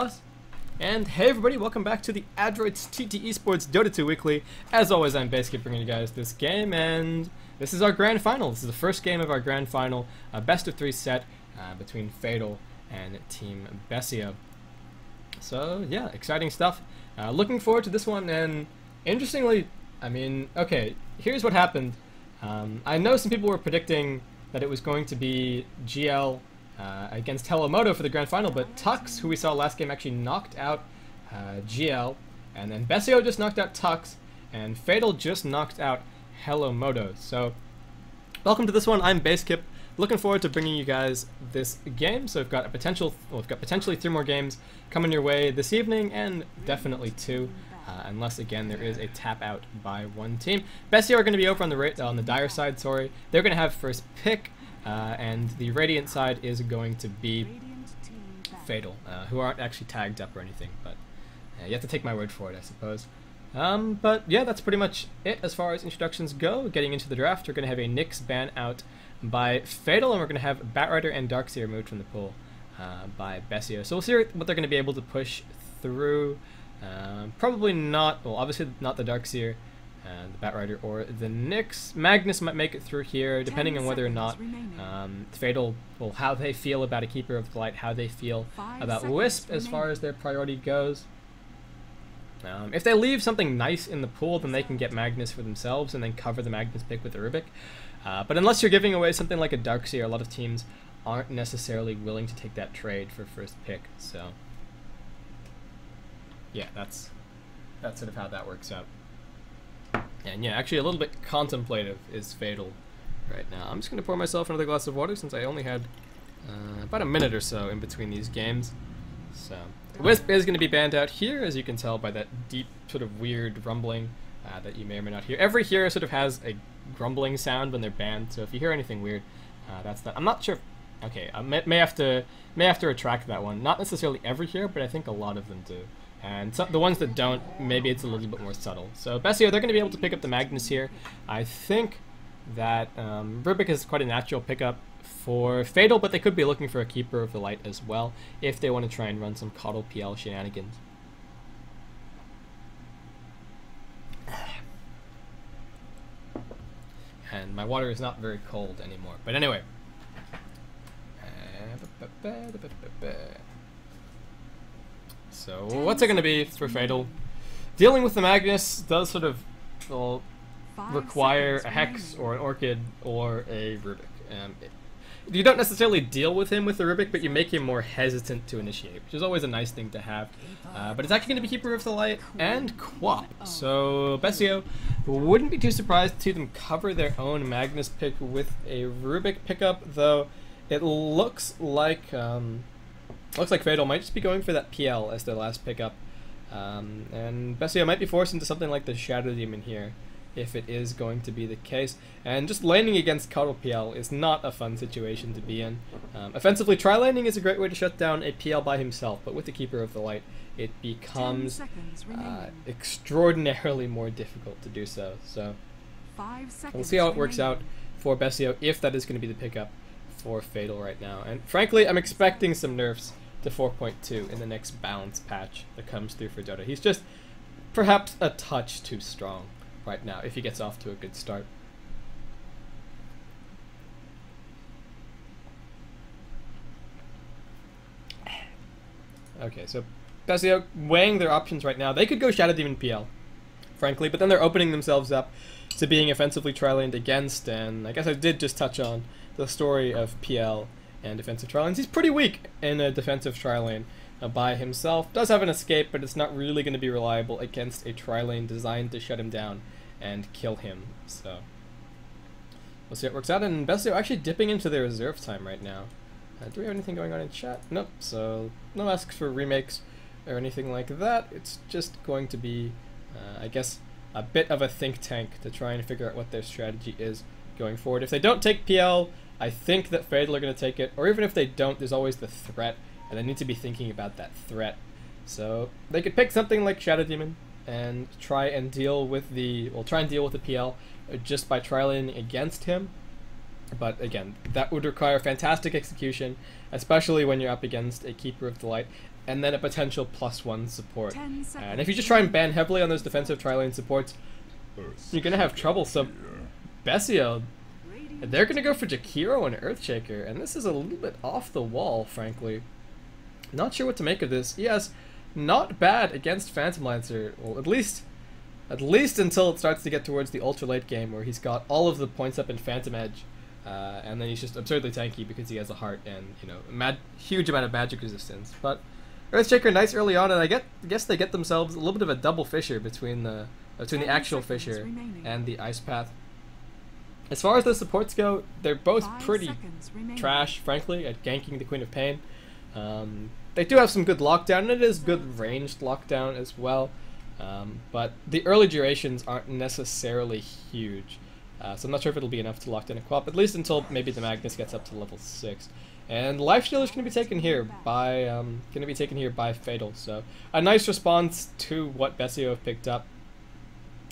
us. And hey everybody, welcome back to the Adroit's TT eSports Dota 2 Weekly. As always, I'm Besio bringing you guys this game, and this is our grand final. This is the first game of our grand final, a best of 3 set between Fatal and Team Besio. So yeah, exciting stuff. Looking forward to this one, and interestingly, I mean, okay, here's what happened. I know some people were predicting that it was going to be GL against Hellomoto for the grand final, but Tux, who we saw last game, actually knocked out GL, and then Besio just knocked out Tux, and Fatal just knocked out Hellomoto. So, welcome to this one. I'm Basekip. Looking forward to bringing you guys this game. So we've got potentially 3 more games coming your way this evening, and definitely 2. Unless again there is a tap out by one team. Besio are going to be over on the Dire side. Sorry, they're going to have first pick, and the Radiant side is going to be Fatal, who aren't actually tagged up or anything. But you have to take my word for it, I suppose. But yeah, that's pretty much it as far as introductions go. Getting into the draft, we're going to have a Nyx ban out by Fatal, and we're going to have Batrider and Darkseer removed from the pool by Besio. So we'll see what they're going to be able to push through. Probably not, well, obviously not the Darkseer, the Batrider, or the Nyx. Magnus might make it through here, depending on whether or not Fatal, well, how they feel about a Keeper of the Light, how they feel about Wisp as far as their priority goes. If they leave something nice in the pool, then they can get Magnus for themselves and then cover the Magnus pick with the Rubik. But unless you're giving away something like a Darkseer, a lot of teams aren't necessarily willing to take that trade for first pick, so yeah, that's sort of how that works out. And yeah, actually a little bit contemplative is Fatal right now. I'm just going to pour myself another glass of water since I only had about a minute or so in between these games. So Wisp is going to be banned out here, as you can tell by that deep sort of weird rumbling that you may or may not hear. Every hero sort of has a grumbling sound when they're banned, so if you hear anything weird, that's that. I'm not sure. Okay, I may have to retract that one. Not necessarily every hero, but I think a lot of them do. And the ones that don't, maybe it's a little bit more subtle. So Besio, they're going to be able to pick up the Magnus here. I think that Rubik is quite a natural pickup for Fatal, but they could be looking for a Keeper of the Light as well if they want to try and run some Coddle PL shenanigans. And my water is not very cold anymore. But anyway. So what's it going to be for Fatal? Dealing with the Magnus does sort of require a Hex or an Orchid or a Rubik. You don't necessarily deal with him with the Rubik, but you make him more hesitant to initiate, which is always a nice thing to have. But it's actually going to be Keeper of the Light and Quap. So Besio wouldn't be too surprised to see them cover their own Magnus pick with a Rubik pickup, though it looks like Fatal might just be going for that PL as their last pickup. And Besio might be forced into something like the Shadow Demon here, if it is going to be the case. And just laning against Coddle PL is not a fun situation to be in. Offensively, tri-laning is a great way to shut down a PL by himself, but with the Keeper of the Light, it becomes extraordinarily more difficult to do so. So we'll see how it works out for Besio, if that is going to be the pickup for Fatal right now. And frankly, I'm expecting some nerfs to 4.2 in the next balance patch that comes through for Dota. He's just perhaps a touch too strong right now if he gets off to a good start. Okay, so Besio weighing their options right now. They could go Shadow Demon PL, frankly, but then they're opening themselves up to being offensively tri-laned against, and I guess I did just touch on the story of PL and defensive tri-lanes. He's pretty weak in a defensive tri-lane by himself. Does have an escape, but it's not really going to be reliable against a tri-lane designed to shut him down and kill him. So we'll see how it works out. And Besio actually dipping into their reserve time right now. Do we have anything going on in chat? Nope. So no asks for remakes or anything like that. It's just going to be, I guess, a bit of a think tank to try and figure out what their strategy is going forward. If they don't take PL, I think that Fatal are going to take it, or even if they don't, there's always the threat, and they need to be thinking about that threat. So they could pick something like Shadow Demon and try and deal with the PL just by tri-laning against him. But again, that would require fantastic execution, especially when you're up against a Keeper of the Light. and then a potential +1 support. And if you just try and ban heavily on those defensive tri-lane supports, you're going to have trouble. So Besio, they're going to go for Jakiro and Earthshaker, and this is a little bit off the wall, frankly. Not sure what to make of this. Yes, not bad against Phantom Lancer, well, at least until it starts to get towards the ultra late game where he's got all of the points up in Phantom Edge, and then he's just absurdly tanky because he has a heart and, you know, huge amount of magic resistance. But Earthshaker nice early on, and I guess they get themselves a little bit of a double Fissure between the actual Fissure and the Ice Path. As far as the supports go, they're both pretty trash, frankly, at ganking the Queen of Pain. They do have some good lockdown, and it is good ranged lockdown as well. But the early durations aren't necessarily huge, so I'm not sure if it'll be enough to lock down a co-op, at least until maybe the Magnus gets up to level 6. And Lifestealer is going to be taken here by Fatal. So a nice response to what Besio have picked up,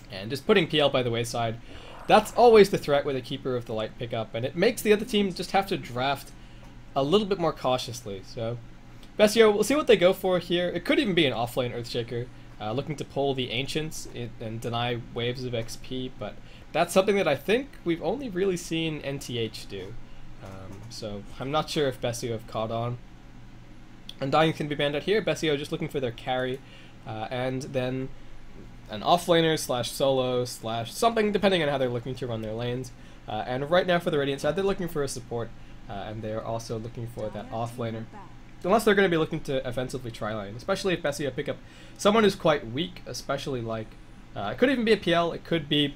and just putting PL by the wayside. That's always the threat with a Keeper of the Light pickup, and it makes the other team just have to draft a little bit more cautiously. So Besio, we'll see what they go for here. It could even be an offlane Earthshaker, looking to pull the Ancients and deny waves of XP, but that's something that I think we've only really seen NTH do. So I'm not sure if Besio have caught on. Undying can be banned out here. Besio just looking for their carry, and then an offlaner / solo / something, depending on how they're looking to run their lanes. And right now for the Radiant side, they're looking for a support, and they're also looking for that offlaner. Unless they're going to be looking to offensively tri-line, especially if Besio pick up someone who's quite weak, especially like, it could even be a PL, it could be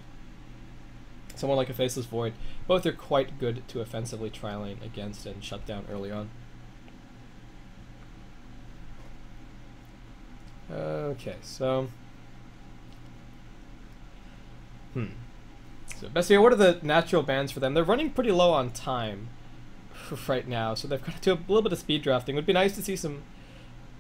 someone like a Faceless Void. Both are quite good to offensively tri-lane against and shut down early on. Okay, so So Besio, what are the natural bans for them? They're running pretty low on time right now, so they've got to do a little bit of speed drafting. It would be nice to see some...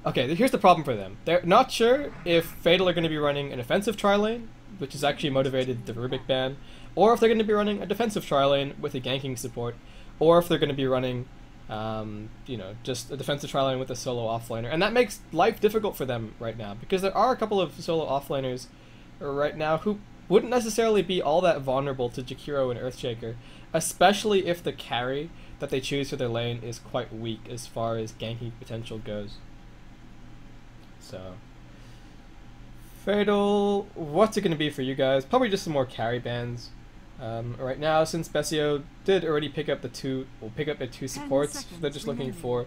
Okay, here's the problem for them. They're not sure if Fatal are going to be running an offensive tri-lane, which has actually motivated the Rubik ban, or if they're going to be running a defensive tri-lane with a ganking support, or if they're going to be running, you know, just a defensive tri-lane with a solo offlaner. And that makes life difficult for them right now, because there are a couple of solo offlaners right now who wouldn't necessarily be all that vulnerable to Jakiro and Earthshaker, especially if the carry that they choose for their lane is quite weak as far as ganking potential goes. So, Fatal, what's it going to be for you guys? Probably just some more carry bans. Right now, since Besio did already pick up the two supports, they're just looking for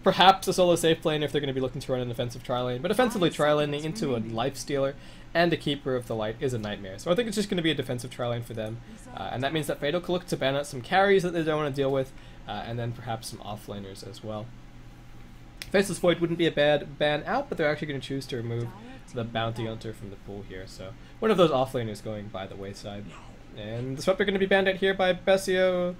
perhaps a solo safe lane if they're going to be looking to run an offensive tri-lane, but offensively tri-laning into a Lifestealer and a Keeper of the Light is a nightmare. So I think it's just going to be a defensive tri-lane for them, and that means that Fatal can look to ban out some carries that they don't want to deal with, and then perhaps some offlaners as well. Faceless Void wouldn't be a bad ban out, but they're actually going to choose to remove the Bounty Hunter from the pool here, so one of those offlaners going by the wayside. And the Swept are going to be banned out here by Besio.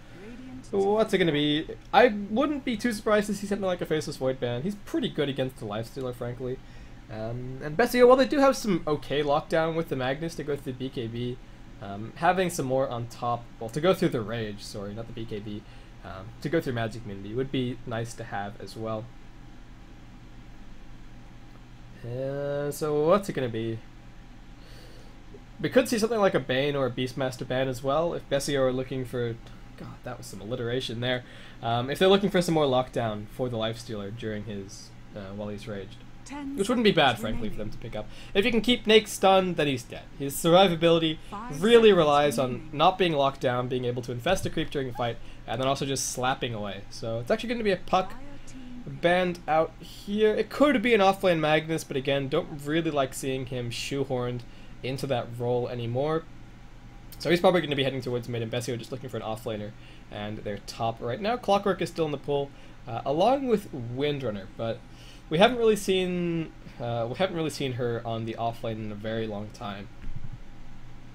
What's it going to be? I wouldn't be too surprised to see something like a Faceless Void ban. He's pretty good against the Lifestealer, frankly. And Besio, while they do have some okay lockdown with the Magnus to go through the BKB, having some more on top, well, to go through the Rage, sorry, not the BKB, to go through Magic Immunity would be nice to have as well. So what's it going to be? We could see something like a Bane or a Beastmaster ban as well, if Besio are looking for... God, that was some alliteration there. If they're looking for some more lockdown for the Lifestealer during his... while he's raged. Which wouldn't be bad, frankly, for them to pick up. If you can keep Nate stunned, then he's dead. His survivability really relies on not being locked down, being able to infest a creep during a fight, and then also just slapping away. So it's actually going to be a Puck banned out here. It could be an offlane Magnus, but again, don't really like seeing him shoehorned into that role anymore. So he's probably going to be heading towards mid, and Besio just looking for an offlaner, and they're top right now. Clockwork is still in the pool, along with Windrunner, but we haven't really seen her on the offlane in a very long time.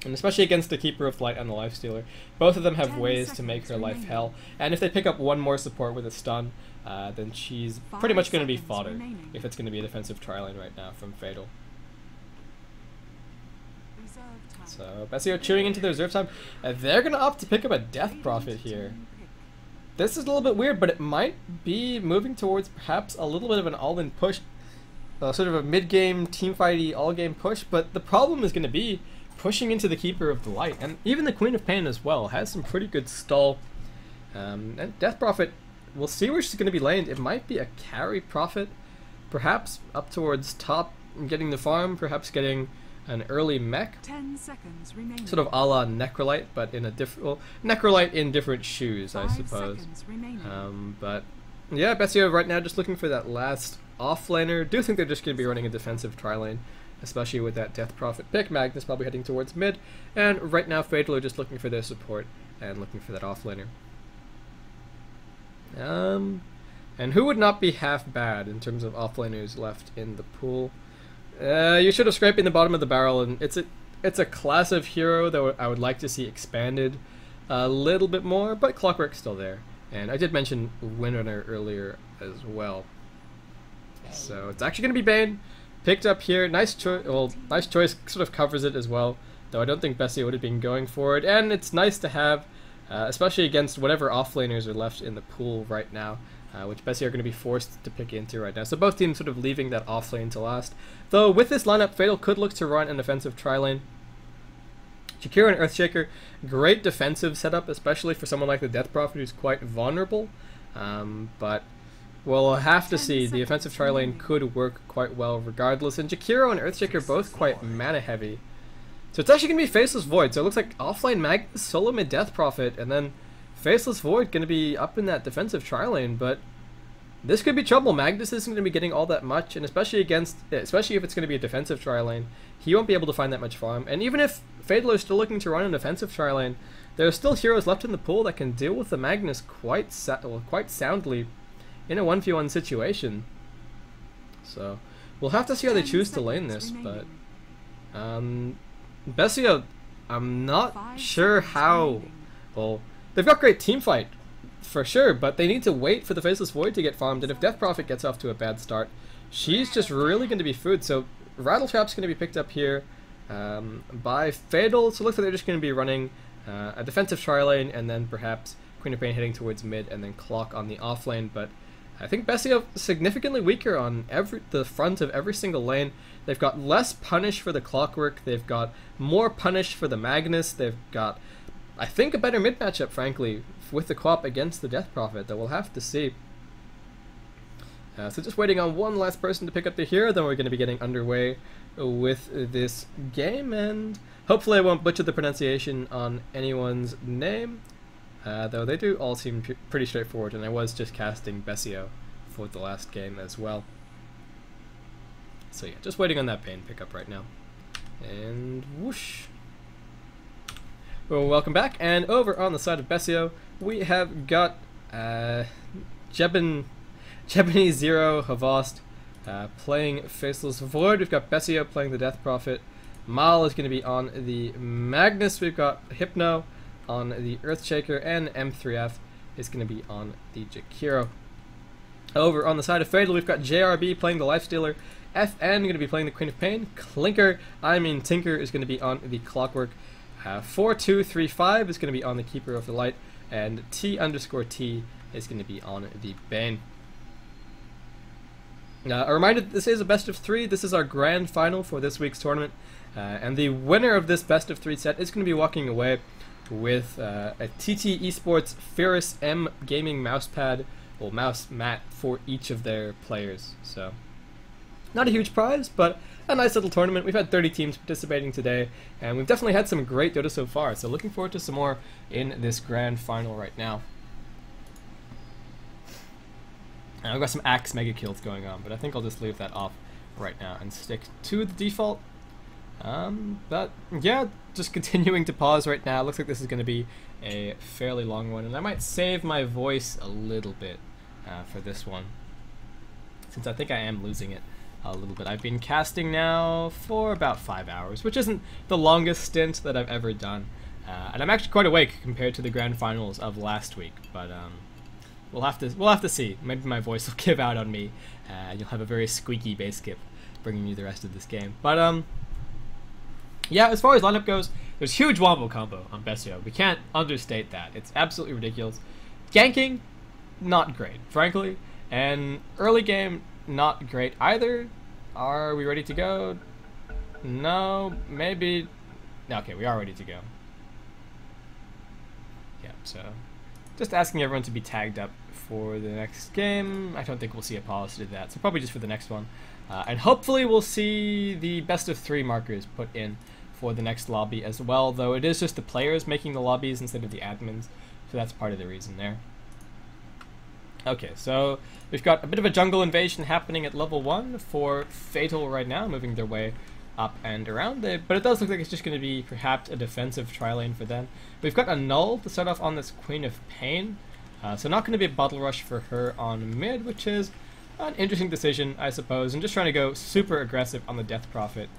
And especially against the Keeper of Light and the Lifestealer, both of them have ways to make her life hell. And if they pick up one more support with a stun, then she's pretty much going to be fodder if it's going to be a defensive tri-lane right now from Fatal. So Besio chewing into their reserve time. They're going to opt to pick up a Death Prophet here. This is a little bit weird, but it might be moving towards perhaps a little bit of an all-in push. sort of a mid-game, team-fighty, all-game push, but the problem is going to be pushing into the Keeper of the Light, and even the Queen of Pain as well has some pretty good stall. And Death Prophet, we'll see where she's going to be laned. It might be a carry Prophet, perhaps up towards top, getting the farm, perhaps getting an early mech. 10 seconds remaining. Sort of a la Necrolite, but in a different, well, Necrolite in different shoes, I suppose. But yeah, Besio right now just looking for that last offlaner. Do think they're just going to be running a defensive tri-lane, especially with that Death Prophet pick. Magnus probably heading towards mid, and right now Fatal are just looking for their support and looking for that offlaner. And who would not be half bad in terms of offlaners left in the pool? You're sort of scraping the bottom of the barrel, and it's a class of hero that I would like to see expanded a little bit more, but Clockwork's still there. And I did mention Windrunner earlier as well. So it's actually going to be Bane, picked up here. Nice choice. Well, nice choice. Sort of covers it as well, though I don't think Bessie would have been going for it. And it's nice to have, especially against whatever offlaners are left in the pool right now, which Bessie are going to be forced to pick into right now. So both teams sort of leaving that offlane to last. Though with this lineup, Fatal could look to run an offensive tri-lane. Jakiro and Earthshaker, great defensive setup, especially for someone like the Death Prophet who's quite vulnerable. But we'll have to see. The offensive tri-lane could work quite well regardless. And Jakiro and Earthshaker both quite mana heavy. So it's actually going to be Faceless Void. So it looks like offlane Magnus, solo mid Death Prophet, and then Faceless Void going to be up in that defensive tri-lane. But this could be trouble. Magnus isn't going to be getting all that much, and especially if it's going to be a defensive tri-lane, he won't be able to find that much farm. And even if Fatal is still looking to run an offensive tri-lane, there are still heroes left in the pool that can deal with the Magnus quite soundly in a 1v1 situation. So we'll have to see how they choose to lane this, but Besio, I'm not sure how. Well, they've got great team fight for sure, but they need to wait for the Faceless Void to get farmed, and if Death Prophet gets off to a bad start, she's just really going to be food. So Rattletrap's going to be picked up here by Fatal, so it looks like they're just going to be running a defensive tri-lane, and then perhaps Queen of Pain heading towards mid, and then Clock on the offlane. But I think Besio significantly weaker on the front of every single lane. They've got less punish for the Clockwork, they've got more punish for the Magnus, they've got, I think, a better mid matchup, frankly, with the Quap against the Death Prophet, that we'll have to see. So just waiting on one last person to pick up the hero, then we're going to be getting underway with this game, and hopefully I won't butcher the pronunciation on anyone's name, though they do all seem pretty straightforward, and I was just casting Besio for the last game as well. So yeah, just waiting on that Pain pickup right now. And whoosh. Well, welcome back, and over on the side of Besio, we have got Jebony Zero Havost playing Faceless Void. We've got Besio playing the Death Prophet. Mal is going to be on the Magnus. We've got Hypno on the Earthshaker, and M3F is going to be on the Jakiro. Over on the side of Fatal, we've got JRB playing the Lifestealer. FN going to be playing the Queen of Pain. Tinker is going to be on the Clockwork. 4235 is going to be on the Keeper of the Light, and T_T is going to be on the Bane. A reminder that this is a best of 3. This is our grand final for this week's tournament, and the winner of this best of 3 set is going to be walking away with a TT eSports Ferris M gaming mousepad, or mouse mat, for each of their players. So not a huge prize, but a nice little tournament. We've had 30 teams participating today, and we've definitely had some great Dota so far, so looking forward to some more in this grand final right now. And I've got some Axe mega kills going on, but I think I'll just leave that off right now and stick to the default. But yeah, just continuing to pause right now. Looks like this is going to be a fairly long one, and I might save my voice a little bit for this one, since I think I am losing it a little bit. I've been casting now for about 5 hours, which isn't the longest stint that I've ever done, and I'm actually quite awake compared to the grand finals of last week. But we'll have to see. Maybe my voice will give out on me, and you'll have a very squeaky base skip bringing you the rest of this game. But yeah, as far as lineup goes, there's huge wombo combo on Besio. We can't understate that. It's absolutely ridiculous. Ganking, not great, frankly, and early game, not great either. Are we ready to go? No, maybe. Okay, we are ready to go. Yeah, so just asking everyone to be tagged up for the next game. I don't think we'll see a policy to that, so probably just for the next one. And hopefully we'll see the best of 3 markers put in for the next lobby as well, though it is just the players making the lobbies instead of the admins, so that's part of the reason there. Okay, so we've got a bit of a jungle invasion happening at level 1 for Fatal right now, moving their way up and around it, but it does look like it's just going to be perhaps a defensive tri-lane for them. We've got a Null to start off on this Queen of Pain, so not going to be a bottle rush for her on mid, which is an interesting decision, I suppose, and just trying to go super aggressive on the Death Prophet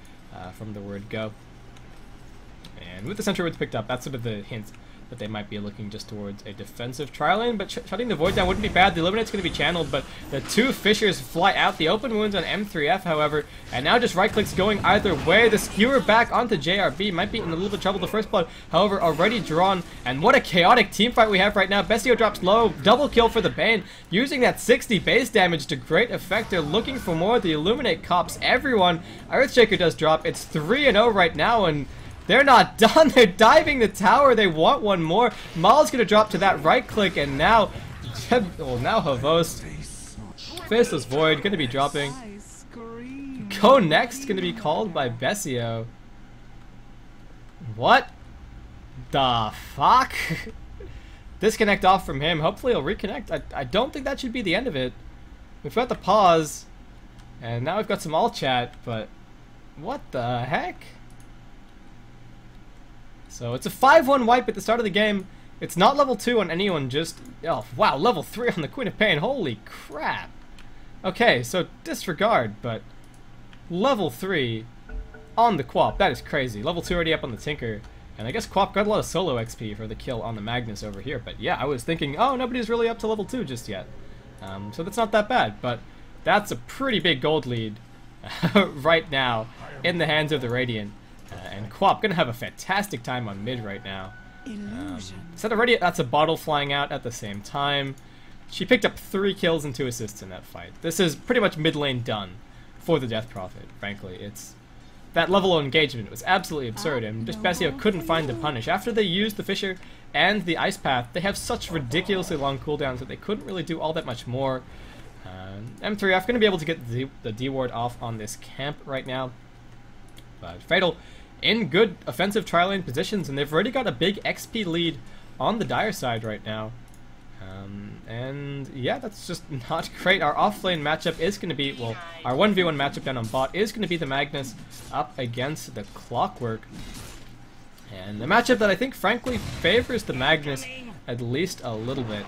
from the word go. And with the center words picked up, that's sort of the hint that they might be looking just towards a defensive tri-lane, but shutting the Void down wouldn't be bad. The Eliminate's going to be channeled, but the 2 Fissures fly out. The open wounds on M3F, however, and now just right-clicks going either way. The skewer back onto JRB might be in a little bit of trouble. The first blood, however, already drawn, and what a chaotic team fight we have right now. Besio drops low, double kill for the Bane, using that 60 base damage to great effect. They're looking for more. The Illuminate cops everyone. Earthshaker does drop. It's 3-0 right now, and they're not done. They're diving the tower. They want one more. Maul's going to drop to that right click, and now, now Havos. Faceless Void going to be dropping. Go next going to be called by Besio. What the fuck? Disconnect off from him. Hopefully he'll reconnect. I don't think that should be the end of it. We've got the pause, and now we've got some all chat, but what the heck? So it's a 5-1 wipe at the start of the game. It's not level 2 on anyone, just... Oh, wow, level 3 on the Queen of Pain. Holy crap. Okay, so disregard, but level 3 on the Quap. That is crazy. Level 2 already up on the Tinker. And I guess Quap got a lot of solo XP for the kill on the Magnus over here. But yeah, I was thinking, oh, nobody's really up to level 2 just yet. So that's not that bad, but that's a pretty big gold lead right now in the hands of the Radiant. And Quap gonna have a fantastic time on mid right now. Is that already? That's a bottle flying out at the same time. She picked up 3 kills and 2 assists in that fight. This is pretty much mid lane done for the Death Prophet, frankly. It's that level of engagement was absolutely absurd, and just Besio couldn't find the punish. After they used the Fissure and the Ice Path, they have such ridiculously long cooldowns that they couldn't really do all that much more. M3F gonna be able to get the D-ward off on this camp right now. But Fatal in good offensive tri-lane positions, and they've already got a big XP lead on the Dire side right now. And yeah, that's just not great. Our off-lane matchup is going to be, well, our 1v1 matchup down on bot is going to be the Magnus up against the Clockwork. And the matchup that I think, frankly, favors the Magnus at least a little bit.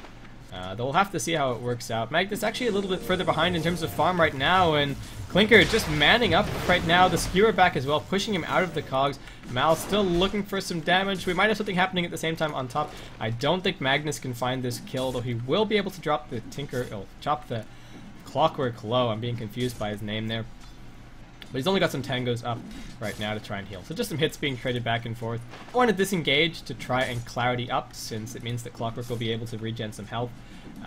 They'll have to see how it works out. Magnus actually a little bit further behind in terms of farm right now, and Clinker just manning up right now. The skewer back as well, pushing him out of the cogs. Mal still looking for some damage. We might have something happening at the same time on top. I don't think Magnus can find this kill, though he will be able to drop the Tinker, chop the Clockwork low. I'm being confused by his name there. But he's only got some tangos up right now to try and heal. So just some hits being traded back and forth. I want to disengage to try and clarity up, since it means that Clockwork will be able to regen some health.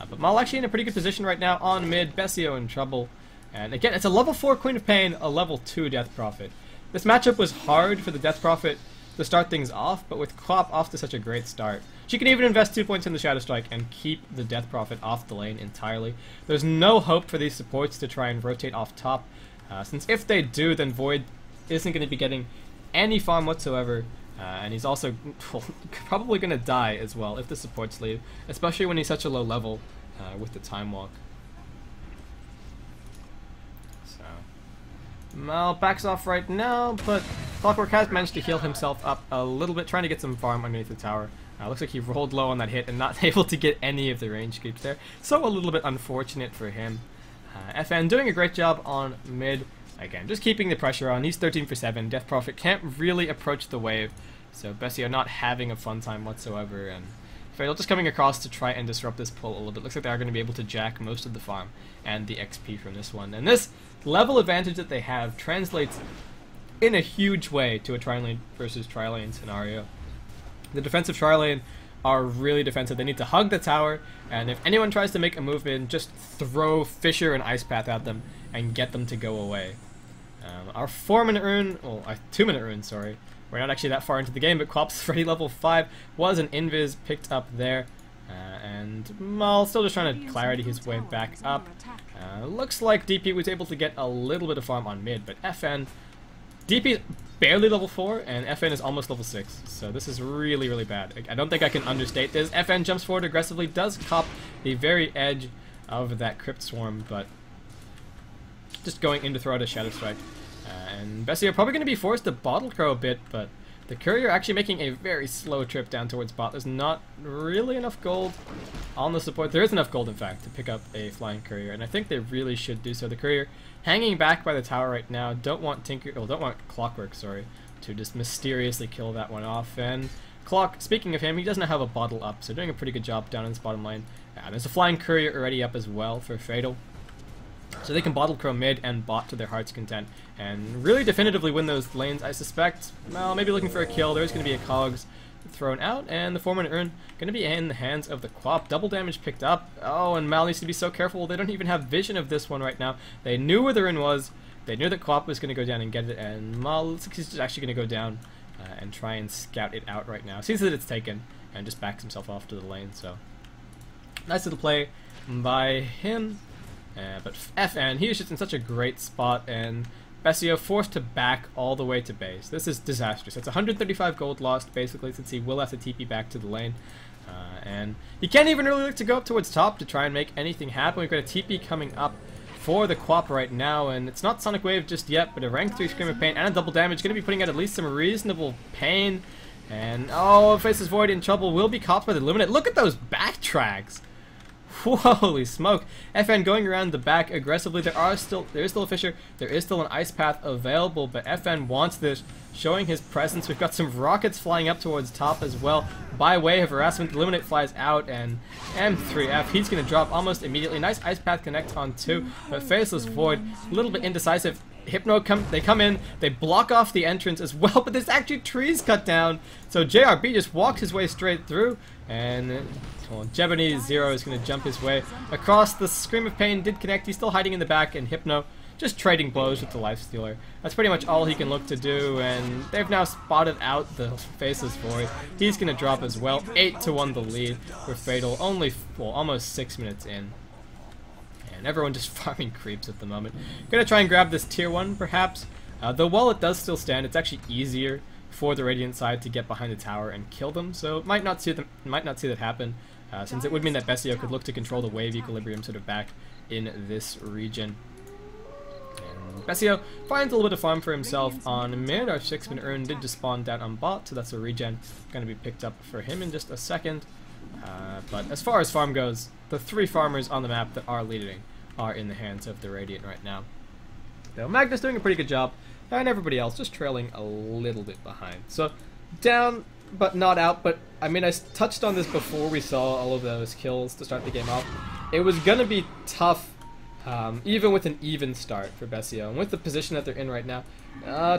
But Mal actually in a pretty good position right now on mid. Besio in trouble. And again, it's a level 4 Queen of Pain, a level 2 Death Prophet. This matchup was hard for the Death Prophet to start things off, but with Quap off to such a great start, she can even invest 2 points in the Shadow Strike and keep the Death Prophet off the lane entirely. There's no hope for these supports to try and rotate off top. Since if they do, then Void isn't going to be getting any farm whatsoever, and he's also probably going to die as well if the supports leave, especially when he's such a low level with the Time Walk. So Mal backs off right now, but Clockwork has managed to heal himself up a little bit, trying to get some farm underneath the tower. Looks like he rolled low on that hit and not able to get any of the range creeps there, so a little bit unfortunate for him. FN doing a great job on mid. Again, just keeping the pressure on. He's 13 for 7. Death Prophet can't really approach the wave, so Besio not having a fun time whatsoever. And Fatal just coming across to try and disrupt this pull a little bit. Looks like they are going to be able to jack most of the farm and the XP from this one. And this level advantage that they have translates in a huge way to a tri-lane versus tri-lane scenario. The defensive tri-lane are really defensive. They need to hug the tower, and if anyone tries to make a move in, just throw Fissure and Ice Path at them and get them to go away. Our 4-minute rune, well, our 2-minute rune, sorry. We're not actually that far into the game, but Quap's already level 5 was an invis picked up there. And Mal still just trying to clarity his way back up. Looks like DP was able to get a little bit of farm on mid, but FN, DP is barely level 4, and FN is almost level 6. So this is really, really bad. I don't think I can understate this. FN jumps forward aggressively, does cop the very edge of that Crypt Swarm, but just going in to throw out a Shadow Strike. And Besio are probably going to be forced to bottle crow a bit, but the courier actually making a very slow trip down towards bot. There's not really enough gold on the support. There is enough gold, in fact, to pick up a flying courier, and I think they really should do so. The courier hanging back by the tower right now. Don't want Clockwork, sorry, to just mysteriously kill that one off. And Clock, speaking of him, he doesn't have a bottle up, so doing a pretty good job down in his bottom lane. There's a flying courier already up as well for Fatal. So they can bottle crow mid and bot to their heart's content and really definitively win those lanes. I suspect, well, maybe looking for a kill. There's going to be a Cogs thrown out, and the 4-minute rune going to be in the hands of the Quap. Double damage picked up. Oh, and Mal needs to be so careful. They don't even have vision of this one right now. They knew where the rune was. They knew that Quap was going to go down and get it, and Mal looks like he's actually going to go down and try and scout it out right now. Sees that it's taken and just backs himself off to the lane. So nice little play by him. But FN, he is just in such a great spot, and Besio forced to back all the way to base. This is disastrous. It's 135 gold lost, basically, since he will have to TP back to the lane. And he can't even really look to go up towards top to try and make anything happen. We've got a TP coming up for the Quap right now, and it's not Sonic Wave just yet, but a rank 3 Scream of Pain and a double damage. Going to be putting out at least some reasonable pain. And, oh, Faceless Void in trouble. Will be caught by the Illuminate. Look at those backtracks! Holy smoke. FN going around the back aggressively. There is still a Fissure. There is still an Ice Path available, but FN wants this, showing his presence. We've got some rockets flying up towards top as well by way of harassment. Illuminate flies out, and M3F, he's going to drop almost immediately. Nice Ice Path connect on 2, but Faceless Void, a little bit indecisive. Hypno they come in, they block off the entrance as well, but there's actually trees cut down. So JRB just walks his way straight through, and well, Jebony Zero is going to jump his way across. The Scream of Pain did connect. He's still hiding in the back, and Hypno just trading blows with the Lifestealer. That's pretty much all he can look to do, and they've now spotted out the Faceless Void. He's going to drop as well. 8-1 the lead for Fatal, only almost 6 minutes in. And everyone just farming creeps at the moment. Gonna try and grab this tier 1 perhaps. Though while it does still stand, it's actually easier for the Radiant side to get behind the tower and kill them. So might not see that happen, since it would mean that Besio could look to control the wave equilibrium sort of back in this region. And Besio finds a little bit of farm for himself on mid. Our 6-minute rune did just spawn down on bot, so that's a regen gonna be picked up for him in just a second. But as far as farm goes, the 3 farmers on the map that are leading are in the hands of the Radiant right now. Though Magnus doing a pretty good job, and everybody else just trailing a little bit behind. So down, but not out. But I mean, I touched on this before we saw all of those kills to start the game off. It was gonna be tough, even with an even start for Besio, and with the position that they're in right now.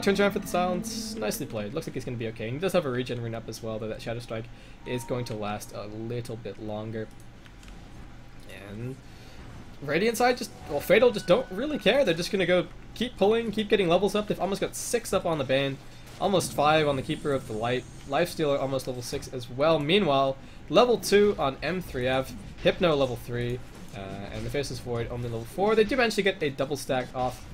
Turns around for the silence. Nicely played. Looks like he's going to be okay. And he does have a regen rune up as well, though that Shadow Strike is going to last a little bit longer. And Radiant side Fatal just don't really care. They're just going to go keep pulling, keep getting levels up. They've almost got 6 up on the Bane, almost 5 on the Keeper of the Light. Lifestealer almost level 6 as well. Meanwhile, level 2 on M3F, Hypno level 3, and the Faceless Void only level 4. They do manage to get a double stack off.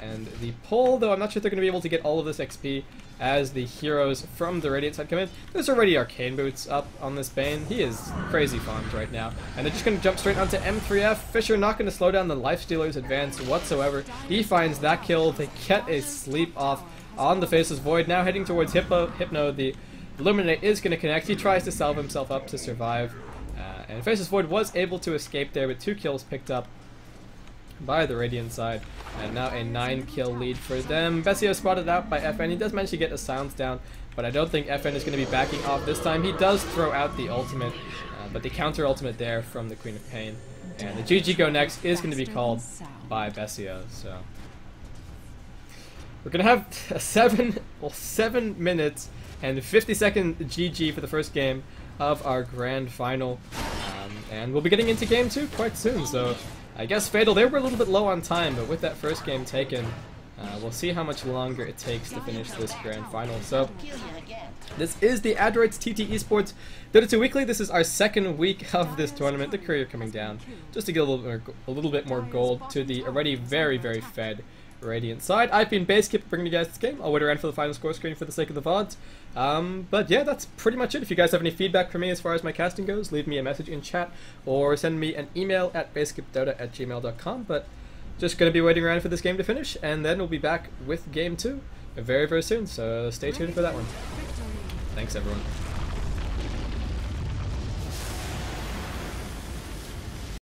And the pull, though I'm not sure if they're going to be able to get all of this XP as the heroes from the Radiant side come in. There's already Arcane Boots up on this Bane. He is crazy farmed right now. And they're just going to jump straight onto M3F. Fissure not going to slow down the Lifestealer's advance whatsoever. He finds that kill. They get a sleep off on the Faceless Void. Now heading towards Hypno. The Illuminate is going to connect. He tries to salve himself up to survive. And Faceless Void was able to escape there with 2 kills picked up by the Radiant side, and now a 9-kill lead for them. Besio spotted out by FN. He does manage to get a silence down, but I don't think FN is going to be backing off this time. He does throw out the ultimate, but the counter ultimate there from the Queen of Pain, and the GG go next is going to be called by Besio. So we're going to have a 7 minutes and 50-second GG for the first game of our grand final, and we'll be getting into game 2 quite soon. So I guess Fatal, they were a little bit low on time, but with that first game taken, We'll see how much longer it takes to finish this grand final. So, this is the Adroits TT Esports Dota 2 Weekly. This is our second week of this tournament. The courier coming down just to get a little bit more gold to the already very, very fed Radiant side. I've been Baseskip bringing you guys this game. I'll wait around for the final score screen for the sake of the VODs. But yeah, that's pretty much it. If you guys have any feedback for me as far as my casting goes, leave me a message in chat or send me an email at baseskipdota@gmail.com. But just going to be waiting around for this game to finish, and then we'll be back with game 2 very, very soon. So stay tuned for that one. Thanks, everyone.